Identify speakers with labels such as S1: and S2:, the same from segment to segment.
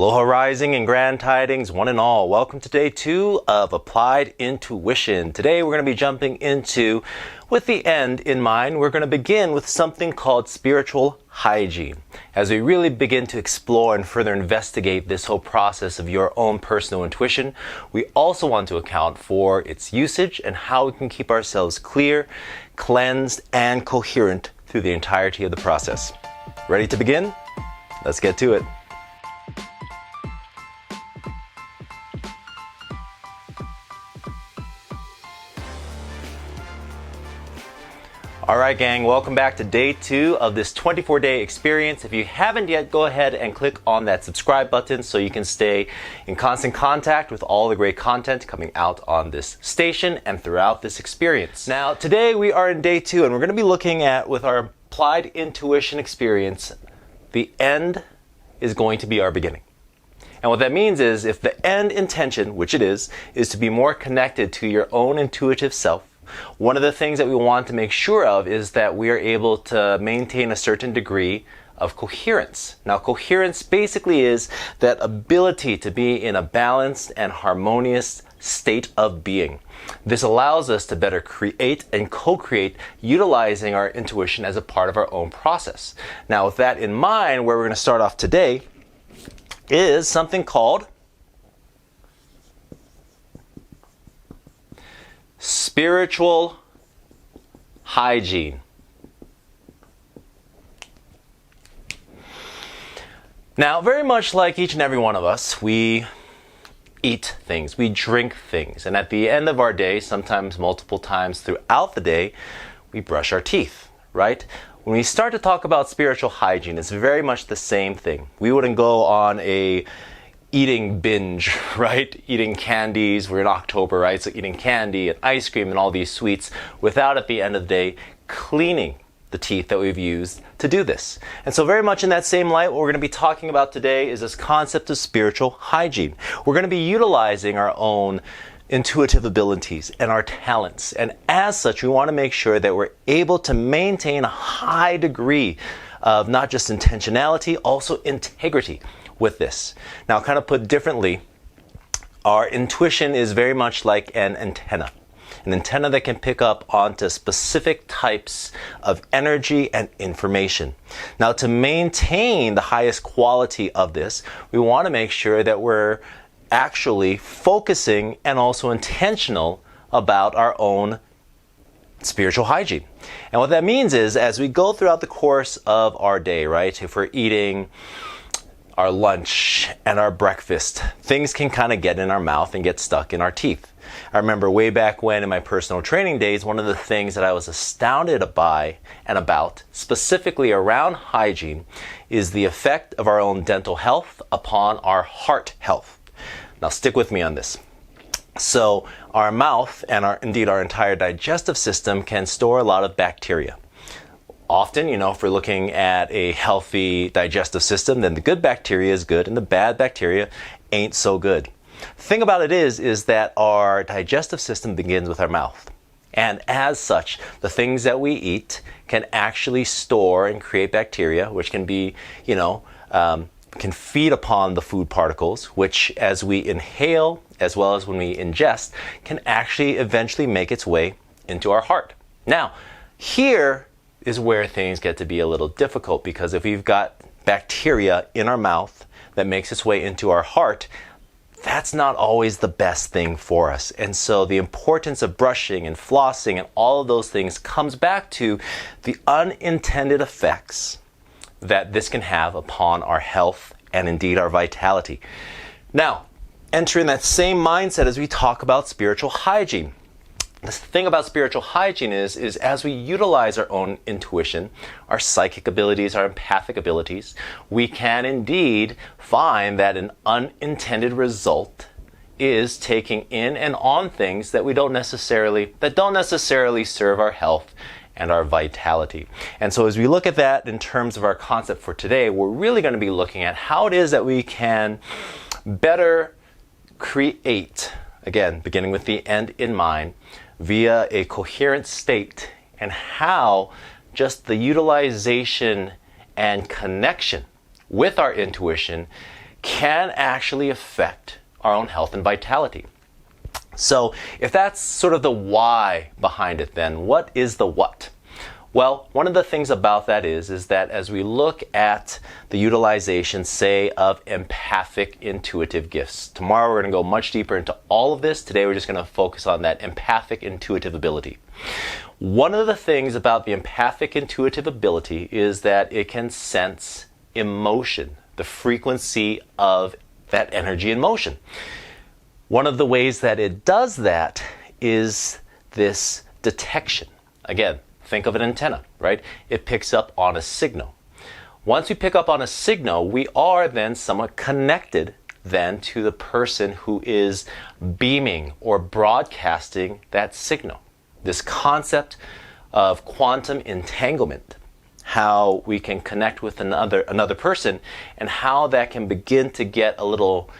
S1: Aloha rising and grand tidings, one and all. Welcome to day 2 of Applied Intuition. Today we're going to be jumping into, with the end in mind, we're going to begin with something called spiritual hygiene. As we really begin to explore and further investigate this whole process of your own personal intuition, we also want to account for its usage and how we can keep ourselves clear, cleansed, and coherent through the entirety of the process. Ready to begin? Let's get to it. Alright gang, welcome back to day 2 of this 24-day experience. If you haven't yet, go ahead and click on that subscribe button so you can stay in constant contact with all the great content coming out on this station and throughout this experience. Now today we are in day 2 and we're going to be looking at, with our applied intuition experience, the end is going to be our beginning. And what that means is, if the end intention, which it is to be more connected to your own intuitive self, one of the things that we want to make sure of is that we are able to maintain a certain degree of coherence. Now, coherence basically is that ability to be in a balanced and harmonious state of being. This allows us to better create and co-create, utilizing our intuition as a part of our own process. Now, with that in mind, where we're going to start off today is something called spiritual hygiene. Now, very much like each and every one of us, we eat things, we drink things, and at the end of our day, sometimes multiple times throughout the day, we brush our teeth, right? When we start to talk about spiritual hygiene, it's very much the same thing. We wouldn't go on a eating binge, right? Eating candies. We're in October, right? So eating candy and ice cream and all these sweets without, at the end of the day, cleaning the teeth that we've used to do this. And so very much in that same light, what we're going to be talking about today is this concept of spiritual hygiene. We're going to be utilizing our own intuitive abilities and our talents. And as such, we want to make sure that we're able to maintain a high degree of not just intentionality, also integrity with this. Now, kind of put differently, our intuition is very much like an antenna that can pick up onto specific types of energy and information. Now, to maintain the highest quality of this, we want to make sure that we're actually focusing and also intentional about our own spiritual hygiene. And what that means is, as we go throughout the course of our day, right, if we're eating our lunch and our breakfast, things can kind of get in our mouth and get stuck in our teeth. I remember way back when in my personal training days, one of the things that I was astounded by and about, specifically around hygiene, is the effect of our own dental health upon our heart health. Now stick with me on this. So our mouth and our entire digestive system can store a lot of bacteria. Often, if we're looking at a healthy digestive system, then the good bacteria is good and the bad bacteria ain't so good. The thing about it is that our digestive system begins with our mouth. And as such, the things that we eat can actually store and create bacteria, which can be, can feed upon the food particles, which as we inhale, as well as when we ingest, can actually eventually make its way into our heart. Now, here is where things get to be a little difficult, because if we've got bacteria in our mouth that makes its way into our heart, that's not always the best thing for us. And so the importance of brushing and flossing and all of those things comes back to the unintended effects that this can have upon our health and indeed our vitality. Now, entering that same mindset as we talk about spiritual hygiene. The thing about spiritual hygiene is as we utilize our own intuition, our psychic abilities, our empathic abilities, we can indeed find that an unintended result is taking in and on things that don't necessarily serve our health and our vitality. And so as we look at that in terms of our concept for today, we're really going to be looking at how it is that we can better create, again, beginning with the end in mind, via a coherent state, and how just the utilization and connection with our intuition can actually affect our own health and vitality. So if that's sort of the why behind it, then what is the what? Well, one of the things about that is that as we look at the utilization, say, of empathic intuitive gifts, tomorrow we're going to go much deeper into all of this. Today we're just going to focus on that empathic intuitive ability. One of the things about the empathic intuitive ability is that it can sense emotion, the frequency of that energy in motion. One of the ways that it does that is this detection. Again, think of an antenna, right? It picks up on a signal. Once we pick up on a signal, we are then somewhat connected then to the person who is beaming or broadcasting that signal. This concept of quantum entanglement, how we can connect with another person and how that can begin to get a little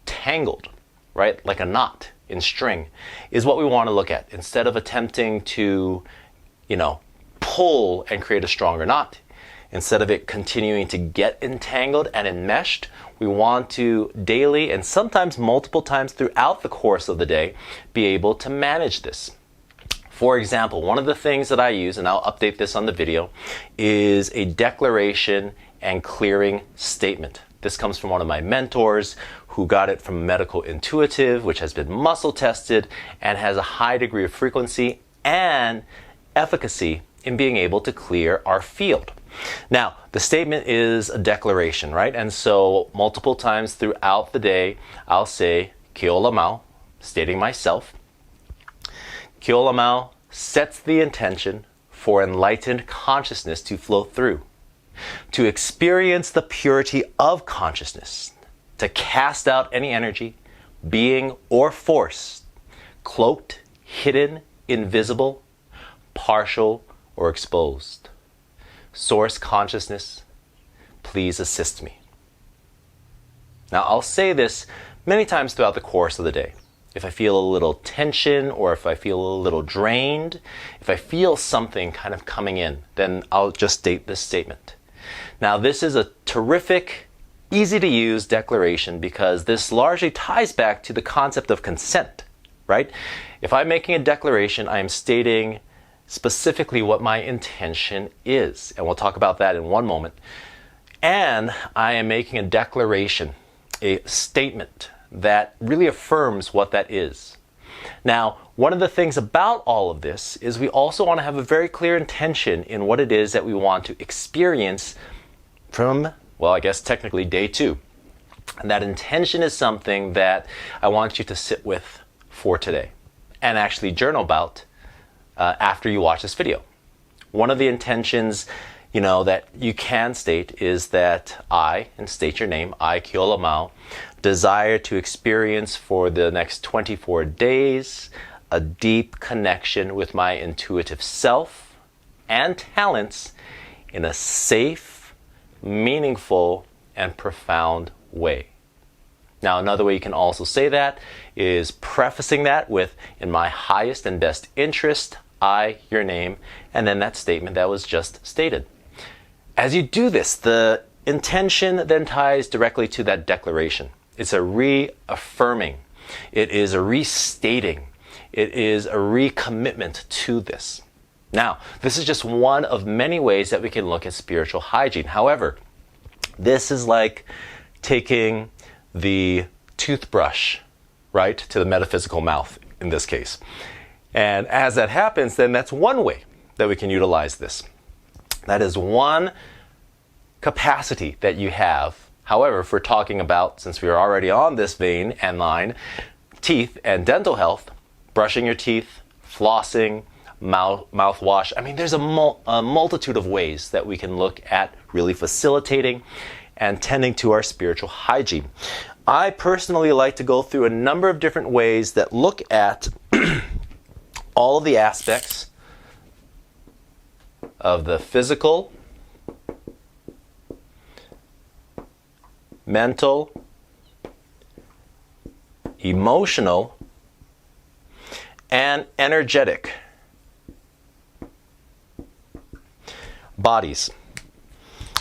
S1: tangled, right? Like a knot in string, is what we want to look at. Instead of attempting to pull and create a stronger knot, instead of it continuing to get entangled and enmeshed, we want to daily and sometimes multiple times throughout the course of the day be able to manage this. For example, one of the things that I use, and I'll update this on the video, is a declaration and clearing statement. This comes from one of my mentors who got it from Medical Intuitive, which has been muscle tested and has a high degree of frequency and efficacy in being able to clear our field. Now, the statement is a declaration, right? And so multiple times throughout the day, I'll say, Keola Mau, stating myself. Keola Mau sets the intention for enlightened consciousness to flow through, to experience the purity of consciousness, to cast out any energy, being, or force, cloaked, hidden, invisible, partial, or exposed. Source consciousness, please assist me. Now, I'll say this many times throughout the course of the day. If I feel a little tension, or if I feel a little drained, if I feel something kind of coming in, then I'll just state this statement. Now, this is a terrific, easy to use declaration because this largely ties back to the concept of consent, right? If I'm making a declaration, I am stating specifically what my intention is, and we'll talk about that in one moment. And I am making a declaration, a statement that really affirms what that is. Now, one of the things about all of this is we also want to have a very clear intention in what it is that we want to experience from, well, I guess technically day 2. And that intention is something that I want you to sit with for today and actually journal about after you watch this video. One of the intentions, that you can state is that I, and state your name, I, Keola Mau, desire to experience for the next 24 days a deep connection with my intuitive self and talents in a safe, meaningful, and profound way. Now, another way you can also say that is prefacing that with, in my highest and best interest, I, your name, and then that statement that was just stated. As you do this, the intention then ties directly to that declaration. It's a reaffirming. It is a restating. It is a recommitment to this. Now, this is just one of many ways that we can look at spiritual hygiene. However, this is like taking the toothbrush, right, to the metaphysical mouth in this case. And as that happens, then that's one way that we can utilize this. That is one capacity that you have. However, if we're talking about, since we are already on this vein and line, teeth and dental health, brushing your teeth, flossing, mouthwash. I mean, there's a multitude of ways that we can look at really facilitating and tending to our spiritual hygiene. I personally like to go through a number of different ways that look at all of the aspects of the physical, mental, emotional, and energetic bodies.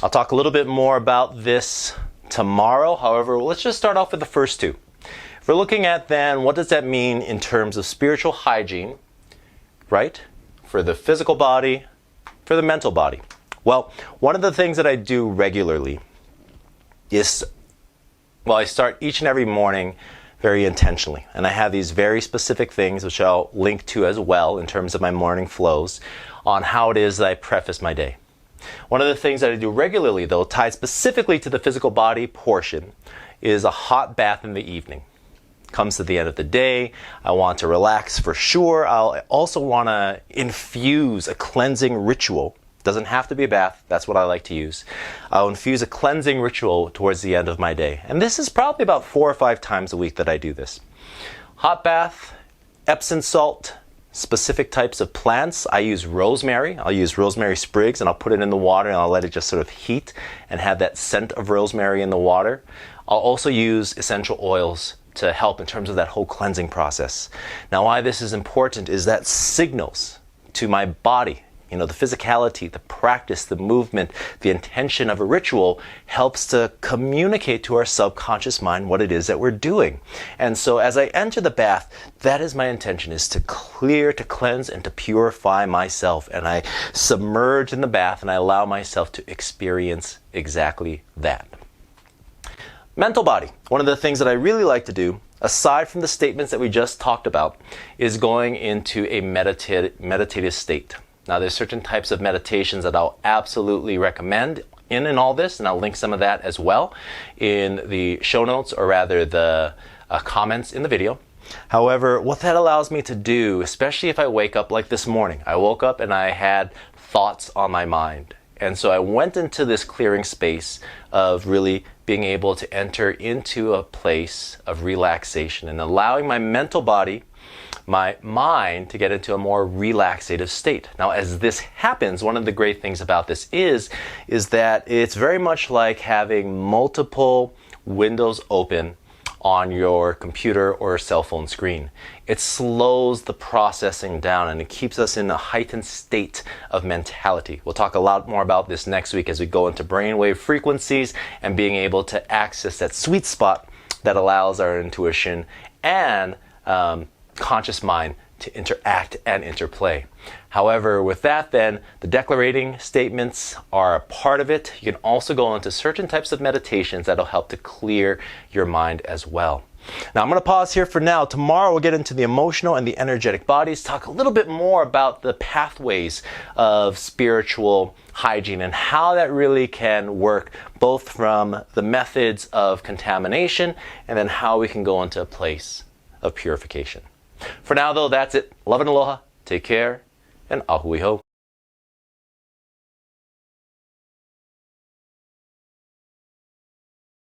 S1: I'll talk a little bit more about this tomorrow. However, let's just start off with the first two. If we're looking at then, what does that mean in terms of spiritual hygiene, right? For the physical body, for the mental body. Well, one of the things that I do regularly is, well, I start each and every morning very intentionally. And I have these very specific things, which I'll link to as well in terms of my morning flows, on how it is that I preface my day. One of the things that I do regularly, though, tied specifically to the physical body portion, is a hot bath in the evening. Comes to the end of the day, I want to relax for sure. I'll also want to infuse a cleansing ritual. Doesn't have to be a bath, that's what I like to use. I'll infuse a cleansing ritual towards the end of my day. And this is probably about 4 or 5 times a week that I do this. Hot bath, Epsom salt, specific types of plants. I use rosemary. I'll use rosemary sprigs and I'll put it in the water and I'll let it just sort of heat and have that scent of rosemary in the water. I'll also use essential oils to help in terms of that whole cleansing process. Now, why this is important is that signals to my body. You know, the physicality, the practice, the movement, the intention of a ritual helps to communicate to our subconscious mind what it is that we're doing. And so as I enter the bath, that is my intention, is to clear, to cleanse, and to purify myself. And I submerge in the bath and I allow myself to experience exactly that. Mental body. One of the things that I really like to do, aside from the statements that we just talked about, is going into a meditative state. Now, there's certain types of meditations that I'll absolutely recommend in all this, and I'll link some of that as well in the show notes, or rather the comments in the video. However, what that allows me to do, especially if I wake up like this morning, I woke up and I had thoughts on my mind. And so I went into this clearing space of really being able to enter into a place of relaxation and allowing my mental body, my mind, to get into a more relaxative state. Now, as this happens, one of the great things about this is that it's very much like having multiple windows open on your computer or cell phone screen. It slows the processing down and it keeps us in a heightened state of mentality. We'll talk a lot more about this next week as we go into brainwave frequencies and being able to access that sweet spot that allows our intuition and conscious mind to interact and interplay. However, with that then, the declarating statements are a part of it. You can also go into certain types of meditations that'll help to clear your mind as well. Now, I'm going to pause here for now. Tomorrow we'll get into the emotional and the energetic bodies, talk a little bit more about the pathways of spiritual hygiene and how that really can work, both from the methods of contamination and then how we can go into a place of purification. For now, though, that's it. Love and aloha. Take care, and ahui ho.